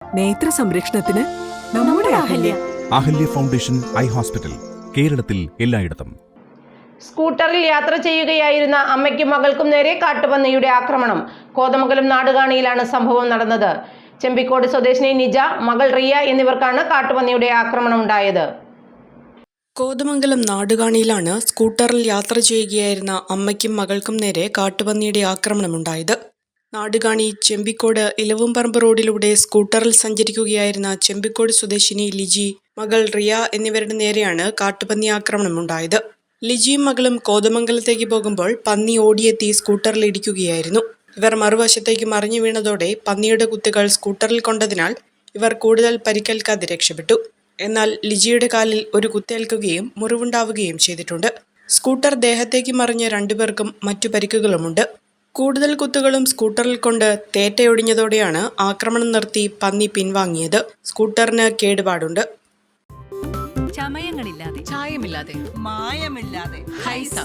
നേത്ര സംരക്ഷണത്തിന് നമ്മുടെ Ahalya. Ahalya foundation eye hospital, കേരളത്തിൽ എല്ലായിടത്തും. സ്കൂട്ടറിൽ യാത്ര ചെയ്യുകയായിരുന്ന അമ്മയ്ക്കും മകൾക്കും നേരെ കാട്ടുപന്നിയുടെ ആക്രമണം. കോതമംഗലം നാടുകാണിയിലാണ് സംഭവം നടന്നത്. ചെമ്പിക്കോട് സ്വദേശിനി നിജ, മകൾ റിയ എന്നിവർക്കാണ് കാട്ടുപന്നിയുടെ ആക്രമണം ഉണ്ടായത്. കോതമംഗലം നാടുകാണിയിലാണ് സ്കൂട്ടറിൽ യാത്ര ചെയ്യുകയായിരുന്ന അമ്മയ്ക്കും മകൾക്കും നേരെ കാട്ടുപന്നിയുടെ ആക്രമണമുണ്ടായത്. നാടുകാണി ചെമ്പിക്കോട് ഇലവുംപറമ്പ് റോഡിലൂടെ സ്കൂട്ടറിൽ സഞ്ചരിക്കുകയായിരുന്ന ചെമ്പിക്കോട് സ്വദേശിനി ലിജി, മകൾ റിയ എന്നിവരുടെ നേരെയാണ് കാട്ടുപന്നി ആക്രമണമുണ്ടായത്. ലിജിയും മകളും കോതമംഗലത്തേക്ക് പോകുമ്പോൾ പന്നി ഓടിയെത്തി സ്കൂട്ടറിൽ ഇടിക്കുകയായിരുന്നു. ഇവർ മറുവശത്തേക്ക് മറിഞ്ഞു വീണതോടെ പന്നിയുടെ കുത്തുകൾ സ്കൂട്ടറിൽ കൊണ്ടതിനാൽ ഇവർ കൂടുതൽ പരിക്കേൽക്കാതെ രക്ഷപ്പെട്ടു. എന്നാൽ ലിജിയുടെ കാലിൽ ഒരു കുത്തേൽക്കുകയും മുറിവുണ്ടാവുകയും ചെയ്തിട്ടുണ്ട്. സ്കൂട്ടർ ദേഹത്തേക്ക് മറിഞ്ഞ രണ്ടുപേർക്കും മറ്റു പരിക്കുകളുമുണ്ട്. കൂടുതൽ കുത്തുകളും സ്കൂട്ടറിൽ കൊണ്ട് തേറ്റയൊടിഞ്ഞതോടെയാണ് ആക്രമണം നിർത്തി പന്നി പിൻവാങ്ങിയത്. സ്കൂട്ടറിന് കേടുപാടുണ്ട്. ചമയങ്ങളില്ലാതെ, ചായമില്ലാതെ, മായമില്ലാതെ, ഹൈസ